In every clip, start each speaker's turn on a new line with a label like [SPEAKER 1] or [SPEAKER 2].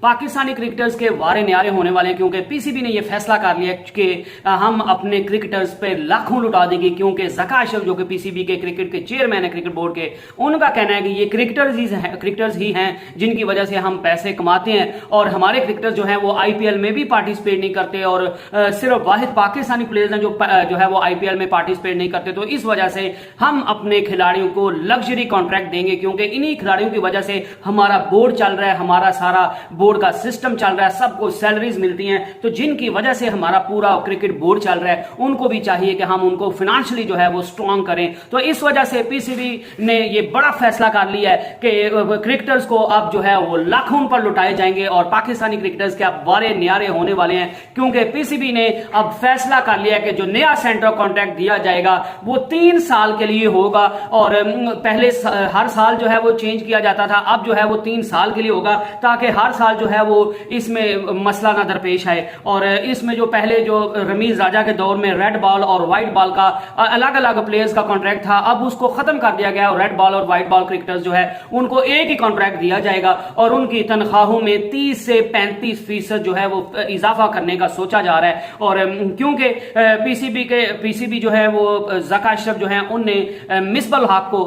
[SPEAKER 1] Pakistani cricketers के वारे न्यारे होने वाले हैं क्योंकि पीसीबी ने यह फैसला कर लिया कि हम अपने क्रिकेटर्स पे लाखों लुटा देंगे, क्योंकि ज़का अशरफ जो कि पीसीबी के क्रिकेट के चेयरमैन है क्रिकेट बोर्ड के, उनका कहना है कि ये क्रिकेटर्स ही हैं जिनकी वजह से हम पैसे कमाते हैं और हमारे क्रिकेटर्स जो हैं वो आईपीएल में भी पार्टिसिपेट नहीं करते और सिर्फ वाहिद पाकिस्तानी प्लेयर्स हैं जो है वो आईपीएल में पार्टिसिपेट नहीं करते। तो इस वजह से हम अपने खिलाड़ियों को लग्जरी कॉन्ट्रैक्ट देंगे क्योंकि इन्हीं खिलाड़ियों की वजह से हमारा बोर्ड चल रहा है, हमारा सारा बोर्ड का सिस्टम चल रहा है, सबको सैलरीज मिलती हैं, तो जिनकी वजह से हमारा पूरा क्रिकेट बोर्ड चल रहा है उनको भी चाहिए कि हम उनको फाइनेंशियली जो है वो स्ट्रांग करें। तो इस वजह से पीसीबी ने ये बड़ा फैसला कर लिया है कि क्रिकेटर्स को अब जो है वो लाखों पर लुटाए जाएंगे और पाकिस्तानी क्रिकेटर्स के अब वारे न्यारे होने वाले हैं क्योंकि पीसीबी ने अब फैसला कर लिया कि जो नया सेंटर कॉन्ट्रैक्ट दिया जाएगा वो 3 साल के लिए होगा और पहले हर साल जो है वो चेंज किया जाता था, अब जो है वो 3 साल के लिए होगा ताकि हर साल जो है वो इसमें मसला ना दरपेश आए। और इसमें जो पहले जो रमीज राजा के दौर में रेड बॉल और व्हाइट बॉल का अलग अलग प्लेयर्स का कॉन्ट्रैक्ट था, अब उसको खत्म कर दिया गया और रेड बॉल और व्हाइट बॉल क्रिकेटर्स जो है उनको एक ही कॉन्ट्रैक्ट दिया जाएगा और उनकी तनख्वाहों में 30 से 35% जो है वो इजाफा करने का सोचा जा रहा है। और क्योंकि पीसीबी जो है वो ज़का अशरफ जो है उनने मिसबाह उल हक को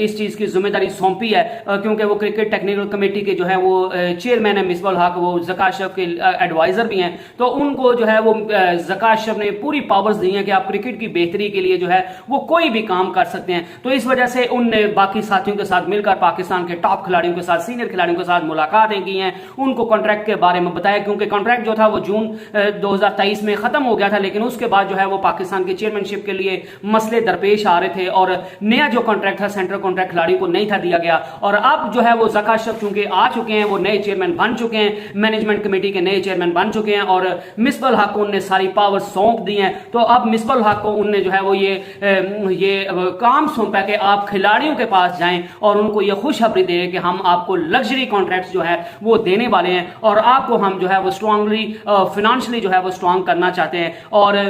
[SPEAKER 1] इस चीज की जिम्मेदारी सौंपी है क्योंकि वो क्रिकेट टेक्निकल कमेटी के जो है वो चेयरमैन है मिसबाह उल हक, वो ज़का अशरफ के एडवाइजर भी हैं, तो उनको जो है वो ज़का अशरफ ने पूरी पावर्स दी हैं कि आप क्रिकेट की बेहतरी के लिए जो है वो कोई भी काम कर सकते हैं। तो इस वजह से उनने बाकी साथियों के साथ मिलकर पाकिस्तान के टॉप खिलाड़ियों के साथ, सीनियर खिलाड़ियों के साथ मुलाकातें की हैं, उनको कॉन्ट्रैक्ट के बारे में बताया क्योंकि कॉन्ट्रैक्ट जो था वो जून 2023 में खत्म हो गया था, लेकिन उसके बाद जो है वो पाकिस्तान के चेयरमैनशिप के लिए मसले दरपेश आ रहे थे और नया जो कॉन्ट्रैक्ट था सेंट्रल कॉन्ट्रैक्ट खिलाड़ी को नहीं था दिया गया। और अब जो है वो ज़का अशरफ चूंकि आ चुके हैं, वो नए चेयरमैन बन चुके हैं, मैनेजमेंट कमेटी के नए चेयरमैन बन चुके हैं और मिसबाह उल हक को उनने सारी पावर सौंप दी हैं। तो अब मिसबाह उल हक को उनने जो है वो ये काम सौंपा कि आप खिलाड़ियों के पास जाएं और उनको ये खुशखबरी दें कि हम आपको लग्जरी कॉन्ट्रैक्ट्स जो है वो देने वाले हैं और आपको हम जो है वो स्ट्रांगली फाइनेंशियली जो है वो स्ट्रांग करना चाहते हैं। और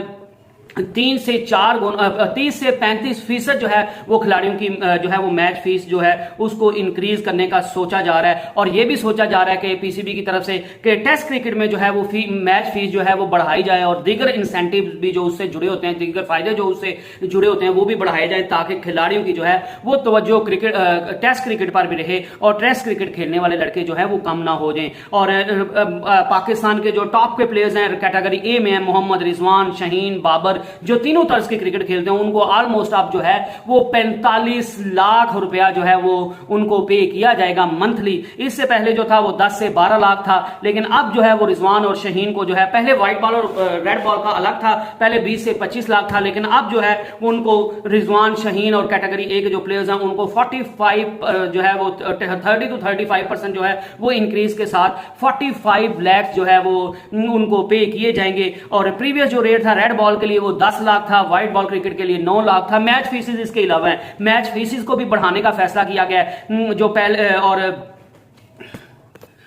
[SPEAKER 1] 3 से 4 गुना 30 से 35% जो है वो खिलाड़ियों की जो है वो मैच फीस जो है उसको इंक्रीज करने का सोचा जा रहा है। और ये भी सोचा जा रहा है कि पीसीबी की तरफ से कि टेस्ट क्रिकेट में जो है वो मैच फीस जो है वो बढ़ाई जाए और दीगर इंसेंटिव भी जो उससे जुड़े होते हैं, दीगर फायदे जो उससे जुड़े होते हैं वो भी बढ़ाए जाए ताकि खिलाड़ियों की जो है वो तवज्जो क्रिकेट टेस्ट क्रिकेट पर भी रहे और टेस्ट क्रिकेट खेलने वाले लड़के जो है वो कम ना हो जाएं। और पाकिस्तान के जो टॉप के प्लेयर्स हैं कैटेगरी ए में है, मोहम्मद रिजवान, शाहीन, बाबर, जो तीनों तर्ज के क्रिकेट खेलते हैं, उनको ऑलमोस्ट अब जो है वो 45 लाख रुपया जो है वो उनको पे किया जाएगा मंथली। इससे पहले जो था वो 10 से 12 लाख था, लेकिन अब जो है वो रिजवान और शाहीन को जो है पहले व्हाइट बॉल और रेड बॉल का अलग था, पहले 20 से 25 लाख था, लेकिन अब जो है उनको रिजवान, शाहीन और कैटेगरी ए के जो प्लेयर्स हैं उनको 45 जो है वो 30 to 35% जो है वो इंक्रीज के साथ 45 लाख जो है वो उनको पे किए जाएंगे। और प्रीवियस जो रेट था रेड बॉल के लिए वो 10 लाख था, व्हाइट बॉल क्रिकेट के लिए 9 लाख था। मैच फीसिस इसके अलावा है, मैच फीसिस को भी बढ़ाने का फैसला किया गया है जो पहले और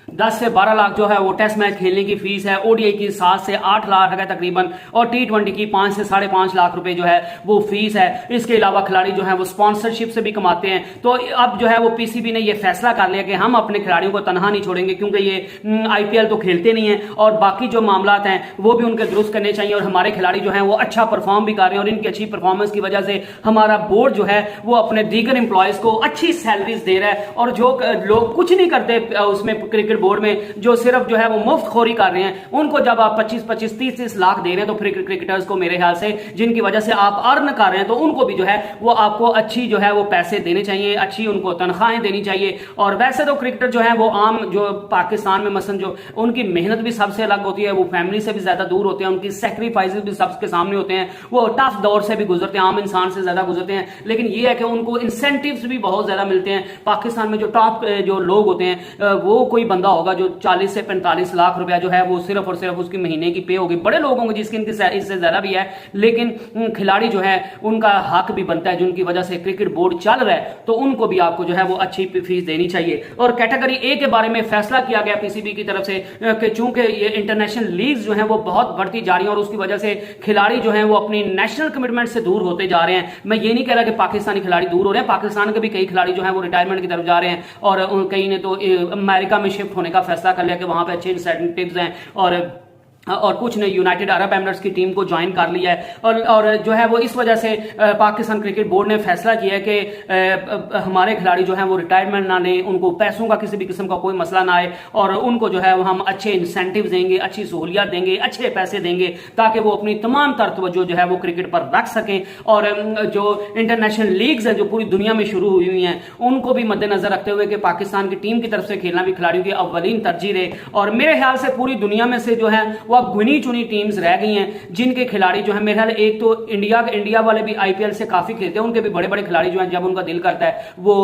[SPEAKER 1] 10 से 12 लाख जो है वो टेस्ट मैच खेलने की फीस है, ओडीआई की 7 से 8 लाख है तकरीबन और टी20 की 5 से 5.5 लाख रुपए जो है वो फीस है। इसके अलावा खिलाड़ी जो है वो स्पॉन्सरशिप से भी कमाते हैं। तो अब जो है वो पीसीबी ने ये फैसला कर लिया कि हम अपने खिलाड़ियों को तनहा नहीं छोड़ेंगे क्योंकि ये आईपीएल तो खेलते नहीं है और बाकी जो मामलात हैं वो भी उनके दुरुस्त करने चाहिए और हमारे खिलाड़ी जो है वो अच्छा परफॉर्म भी कर रहे हैं और इनकी अच्छी परफॉर्मेंस की वजह से हमारा बोर्ड जो है वो अपने दीगर एम्प्लॉयज को अच्छी सैलरीज दे रहा है। और जो लोग कुछ नहीं करते उसमें क्रिकेट बोर्ड में, जो सिर्फ जो है वो मुफ्त खोरी कर रहे हैं, उनको जब आप 25-25, 30-30 लाख दे रहे हैं तो फिर क्रिकेटर्स को मेरे ख्याल से जिनकी वजह से आप अर्न कर रहे हैं तो उनको भी जो है वो आपको अच्छी जो है वो पैसे देने चाहिए, अच्छी उनको तनख्वाहें देनी चाहिए। और वैसे तो क्रिकेटर जो है वो आम जो पाकिस्तान में मसलन जो उनकी मेहनत भी सबसे अलग होती है, वो फैमिली से भी ज्यादा दूर होते हैं, उनकी सेक्रीफाइसेस भी सबके सामने होते हैं, वो टफ दौर से भी गुजरते हैं, आम इंसान से ज्यादा गुजरते हैं, लेकिन ये है कि उनको इंसेंटिव्स भी बहुत ज्यादा मिलते हैं। पाकिस्तान में जो टॉप जो लोग होते हैं वो कोई बंदा होगा जो 40 से 45 लाख रुपया जो है वो सिर्फ और सिर्फ उसकी महीने की पे होगी। बड़े लोग होंगे जिसकी इनकी इससे ज्यादा भी है, लेकिन खिलाड़ी जो है उनका हक भी बनता है जिनकी वजह से क्रिकेट बोर्ड चल रहा है, तो उनको भी आपको जो है वो अच्छी फीस देनी चाहिए। और कैटेगरी ए के बारे में फैसला किया गया पीसीबी की तरफ से कि चूंकि ये इंटरनेशनल लीग जो है वो बहुत बढ़ती जा रही है और उसकी वजह से खिलाड़ी जो है वो अपनी नेशनल कमिटमेंट से दूर होते जा रहे हैं। मैं ये नहीं कह रहा कि पाकिस्तानी खिलाड़ी दूर हो रहे हैं, पाकिस्तान के भी कई खिलाड़ी जो है वो रिटायरमेंट की तरफ जा रहे हैं और कई ने तो अमेरिका में शिफ्ट होने होने का फैसला कर लिया कि वहां पे अच्छे इंसेंटिव्स हैं, और कुछ ने यूनाइटेड अरब एमिरेट्स की टीम को ज्वाइन कर लिया है। और जो है वो इस वजह से पाकिस्तान क्रिकेट बोर्ड ने फैसला किया है कि हमारे खिलाड़ी जो हैं वो रिटायरमेंट ना लें, उनको पैसों का किसी भी किस्म का कोई मसला ना आए, और उनको जो है वो हम अच्छे इंसेंटिव देंगे, अच्छी सहूलियत देंगे, अच्छे पैसे देंगे, ताकि वो अपनी तमाम तर तवज्जो जो है वो क्रिकेट पर रख सकें। और जो इंटरनेशनल लीग्स हैं जो पूरी दुनिया में शुरू हुई हुई हैं, उनको भी मद्देनजर रखते हुए कि पाकिस्तान की टीम की तरफ से खेलना भी खिलाड़ियों की अव्वलीन तरजीह रहे। और मेरे ख्याल से पूरी दुनिया में से जो है वो अब गिनी चुनी टीम्स रह गई हैं जिनके खिलाड़ी जो है, मेरे ख्याल एक तो इंडिया वाले भी आईपीएल से काफी खेलते हैं, उनके भी बड़े बड़े खिलाड़ी जो हैं जब उनका दिल करता है वो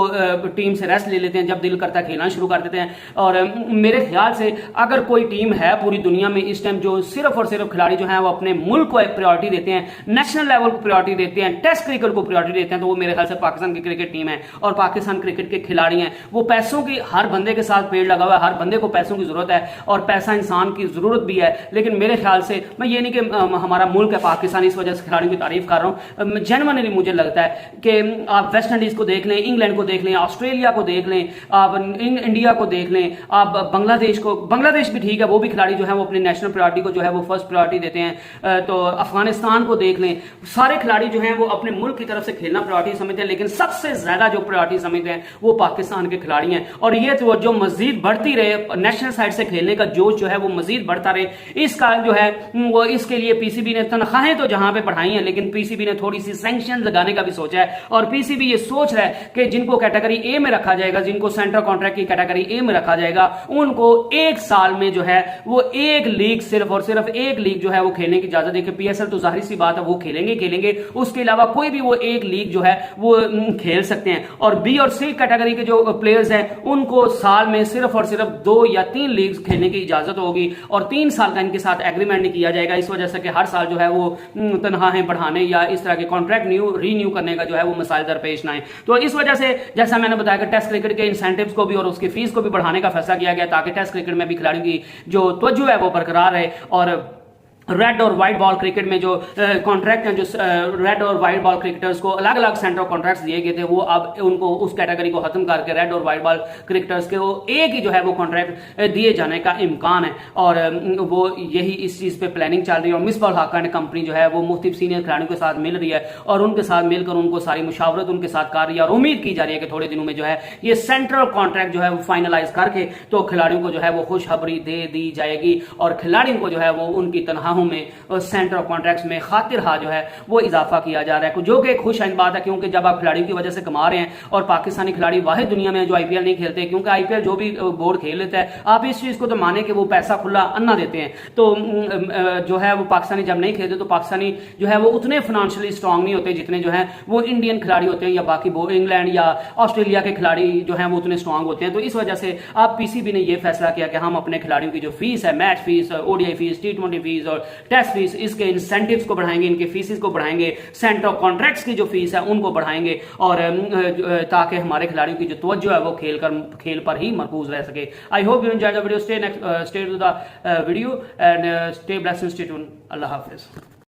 [SPEAKER 1] टीम से रेस्ट ले लेते हैं, जब दिल करता है खेलना शुरू कर देते हैं। और मेरे ख्याल से अगर कोई टीम है पूरी दुनिया में इस टाइम जो सिर्फ और सिर्फ खिलाड़ी जो है वो अपने मुल्क को प्रायोरिटी देते हैं, नेशनल लेवल को प्रायोरिटी देते हैं, टेस्ट क्रिकेट को प्रायोरिटी देते हैं, तो वो मेरे ख्याल से पाकिस्तान की क्रिकेट टीम है। और पाकिस्तान क्रिकेट के खिलाड़ी हैं, वो पैसों की, हर बंदे के साथ पेड़ लगा हुआ है, हर बंदे को पैसों की जरूरत है, और पैसा इंसान की जरूरत भी है। लेकिन मेरे ख्याल से, मैं ये नहीं कि हमारा मुल्क है पाकिस्तान इस वजह से खिलाड़ियों की तारीफ कर रहा हूं, जेन्युइनली मुझे लगता है कि आप वेस्ट इंडीज को देख लें, इंग्लैंड को देख लें, ऑस्ट्रेलिया को देख लें, आप इंडिया को देख लें, आप बांग्लादेश भी ठीक है, वो भी खिलाड़ी जो है वो अपनी नेशनल प्रायोरिटी को जो है वो फर्स्ट प्रायोरिटी देते हैं। तो अफगानिस्तान को देख लें, सारे खिलाड़ी जो हैं वो अपने मुल्क की तरफ से खेलना प्रायोरिटी समझते हैं, लेकिन सबसे ज्यादा जो प्रायोरिटी समझते हैं वो पाकिस्तान के खिलाड़ी हैं। और ये तो जो मजीद बढ़ती रहे, नेशनल साइड से खेलने का जोश जो है वो मजीद बढ़ता रहे, इसका जो है वो, इसके लिए पीसीबी ने तनख्वाहें तो जहां पे बढ़ाई हैं, लेकिन पीसीबी ने थोड़ी सी सैंक्शन लगाने का भी सोचा है। और पीसीबी ये सोच रहा है कि जिनको कैटेगरी ए में रखा जाएगा, जिनको सेंट्रल कॉन्ट्रैक्ट की कैटेगरी ए में रखा जाएगा, उनको एक साल में जो है वो एक लीग, सिर्फ और सिर्फ एक लीग जो है वो खेलने की इजाजत देखे। पीएसएल तो जाहिर सी बात है वो खेलेंगे, उसके अलावा कोई भी वो एक लीग जो है वो खेल सकते हैं। और बी और सी कैटेगरी के जो प्लेयर्स हैं उनको साल में सिर्फ और सिर्फ 2 या 3 लीग खेलने की इजाजत होगी, और 3 साल का इनके साथ एग्रीमेंट नहीं किया जाएगा, इस वजह से कि हर साल जो है वो तनख्वाहें बढ़ाने या इस तरह के कॉन्ट्रैक्ट रीन्यू करने का जो है वो मसाइल दरपेश ना आए। तो इस वजह से जैसा मैंने बताया कि टेस्ट क्रिकेट के इंसेंटिव्स को भी और उसकी फीस को भी बढ़ाने का फैसला किया गया, ताकि टेस्ट क्रिकेट में भी खिलाड़ियों की जो तवज्जो है वो बरकरार रहे। और रेड और व्हाइट बॉल क्रिकेट में जो कॉन्ट्रैक्ट हैं, जो रेड और व्हाइट बॉल क्रिकेटर्स को अलग अलग सेंटर कॉन्ट्रैक्ट्स दिए गए थे, वो अब उनको उस कैटेगरी को खत्म करके रेड और व्हाइट बॉल क्रिकेटर्स के वो एक ही जो है वो कॉन्ट्रैक्ट दिए जाने का इम्कान है। और वो यही इस चीज पे प्लानिंग चल रही है। और मिसबाह हक एंड कंपनी जो है वो मुख्तलिफ सीनियर खिलाड़ियों के साथ मिल रही है, और उनके साथ मिलकर उनको सारी मुशावरत उनके साथ कर रही है, और उम्मीद की जा रही है कि थोड़े दिनों में जो है ये सेंट्रल कॉन्ट्रैक्ट जो है वो फाइनलाइज करके तो खिलाड़ियों को जो है वो खुशखबरी दे दी जाएगी, और खिलाड़ियों को जो है वो उनकी तनख्वाहों में सेंटर ऑफ कॉन्ट्रैक्ट्स में खातिरहा जो है वो इजाफा किया जा रहा है, जो कि एक खुशआइंद बात है। क्योंकि जब आप खिलाड़ियों की वजह से कमा रहे हैं, और पाकिस्तानी खिलाड़ी वाहिद दुनिया में जो आईपीएल नहीं खेलते, क्योंकि आईपीएल जो भी बोर्ड खेल लेता है, आप इस चीज को तो माने कि वो पैसा खुला अन्ना देते हैं, तो जो है वो पाकिस्तानी जब नहीं खेलते तो पाकिस्तानी जो है वो उतने फाइनेंशियली स्ट्रांग नहीं होते जितने जो है वो इंडियन खिलाड़ी होते हैं, या बाकी इंग्लैंड या ऑस्ट्रेलिया के खिलाड़ी जो है वो उतने स्ट्रांग होते हैं। तो इस वजह से आप पीसीबी ने यह फैसला किया कि हम अपने खिलाड़ियों की जो फीस है, मैच फीस, ओडीआई फीस, टी20 फीस और टेस्ट फीस, इसके इंसेंटिव्स को बढ़ाएंगे, इनके फीसिस को बढ़ाएंगे, सेंटर ऑफ कॉन्ट्रैक्ट्स की जो फीस है उनको बढ़ाएंगे, और ताकि हमारे खिलाड़ियों की जो तवज्जो है वो खेल पर ही मरकूज रह सके। I hope you enjoy the video, stay to the video and stay blessed and stay tuned. अल्लाह हाफिज।